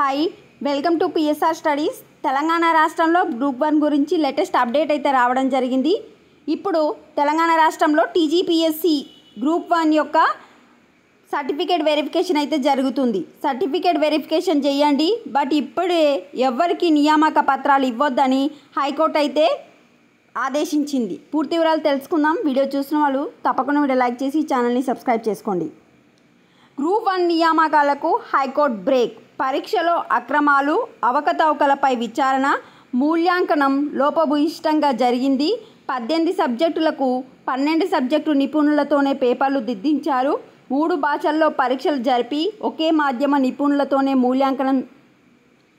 Hi welcome to PSR studies. Telangana రాష్ట్రంలో group 1 గురించి latest update అయితే రావడం జరిగింది. ఇప్పుడు తెలంగాణ రాష్ట్రంలో టీజీపీఎస్సీ గ్రూప్ 1 యొక్క సర్టిఫికేట్ వెరిఫికేషన్ అయితే జరుగుతుంది. సర్టిఫికేట్ వెరిఫికేషన్ చేయండి, బట్ ఇప్పుడే ఎవ్వరికి నియామక పత్రాలు ఇవ్వొద్దని హైకోర్టు అయితే ఆదేశించింది. పూర్తి వివరాలు తెలుసుకుందాం. వీడియో చూసిన వాళ్ళు తప్పకుండా వీడియో లైక్ చేసి ఛానల్ని సబ్స్క్రైబ్ చేసుకోండి. గ్రూప్ 1 నియామకాలకు హైకోర్టు బ్రేక్. పరీక్షలో అక్రమాలు, అవకతవకలపై విచారణ, మూల్యాంకనం లోపభూయిష్టంగా జరిగింది. 18 సబ్జెక్టులకు 12 సబ్జెక్టు నిపుణులతోనే పేపర్లు దిద్దించారు. 3 భాషల్లో పరీక్షలు జరిపి ఒకే మాధ్యమ నిపుణులతోనే మూల్యాంకనం.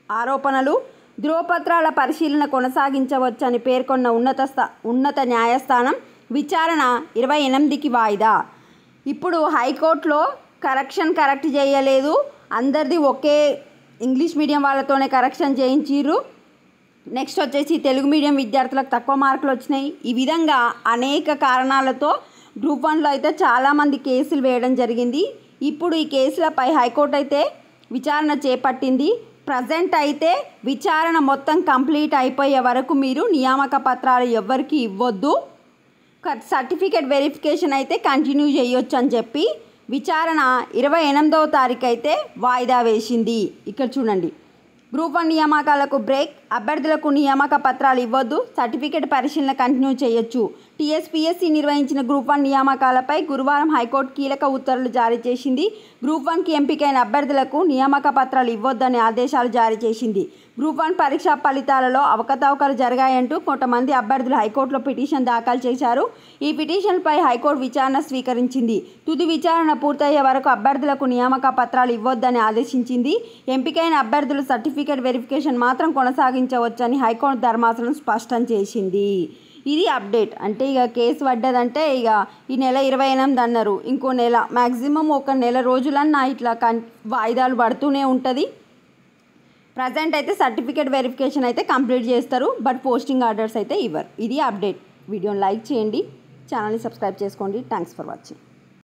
ఆరోపణలు, ధ్రువపత్రాల పరిశీలన కొనసాగించవచ్చని పేర్కొన్న ఉన్నత న్యాయస్థానం విచారణ 28కి వాయిదా. ఇప్పుడు హైకోర్టులో కరెక్ట్ చేయలేదు, అందరిది ఒకే ఇంగ్లీష్ మీడియం వాళ్ళతోనే కరెక్షన్ చేయించారు. నెక్స్ట్ వచ్చేసి తెలుగు మీడియం విద్యార్థులకు తక్కువ మార్కులు వచ్చినాయి. ఈ విధంగా అనేక కారణాలతో గ్రూప్ 1లో అయితే చాలామంది కేసులు వేయడం జరిగింది. ఇప్పుడు ఈ కేసులపై హైకోర్టు అయితే విచారణ చేపట్టింది. ప్రజెంట్ అయితే విచారణ మొత్తం కంప్లీట్ అయిపోయే వరకు మీరు నియామక పత్రాలు ఎవ్వరికి ఇవ్వద్దు, సర్టిఫికేట్ వెరిఫికేషన్ అయితే కంటిన్యూ చేయొచ్చు అని చెప్పి విచారణ 28వ తారీఖు అయితే వాయిదా వేసింది. ఇక్కడ చూడండి, గ్రూప్ 1 నియామకాలకు బ్రేక్. అభ్యర్థులకు నియామక పత్రాలు ఇవ్వద్దు, సర్టిఫికేట్ పరిశీలన కంటిన్యూ చేయొచ్చు. టీఎస్పీఎస్సీ నిర్వహించిన గ్రూప్ 1 నియామకాలపై గురువారం హైకోర్టు కీలక ఉత్తర్వులు జారీ చేసింది. గ్రూప్ 1కి ఎంపికైన అభ్యర్థులకు నియామక పత్రాలు ఇవ్వొద్దని ఆదేశాలు జారీ చేసింది. గ్రూప్ 1 పరీక్షా ఫలితాలలో అవకతవకలు జరిగాయంటూ కొంతమంది అభ్యర్థులు హైకోర్టులో పిటిషన్ దాఖలు చేశారు. ఈ పిటిషన్పై హైకోర్టు విచారణ స్వీకరించింది. తుది విచారణ పూర్తయ్యే వరకు అభ్యర్థులకు నియామక పత్రాలు ఇవ్వొద్దని ఆదేశించింది. ఎంపికైన అభ్యర్థులు సర్టిఫికేట్ వెరిఫికేషన్ మాత్రం కొనసాగించవచ్చని హైకోర్టు ధర్మాసనం స్పష్టం చేసింది. ఇది అప్డేట్. అంటే ఇక కేసు పడ్డదంటే ఇక ఈ నెల 28 అన్నారు, ఇంకో నెల మ్యాక్సిమం ఒక నెల రోజులన్నా ఇట్లా వాయిదాలు పడుతూనే ఉంటుంది. ప్రజెంట్ అయితే సర్టిఫికేట్ వెరిఫికేషన్ అయితే కంప్లీట్ చేస్తారు, బట్ పోస్టింగ్ ఆర్డర్స్ అయితే ఇవ్వరు. ఇది అప్డేట్. వీడియోని లైక్ చేయండి, ఛానల్ని సబ్స్క్రైబ్ చేసుకోండి. Thanks for watching.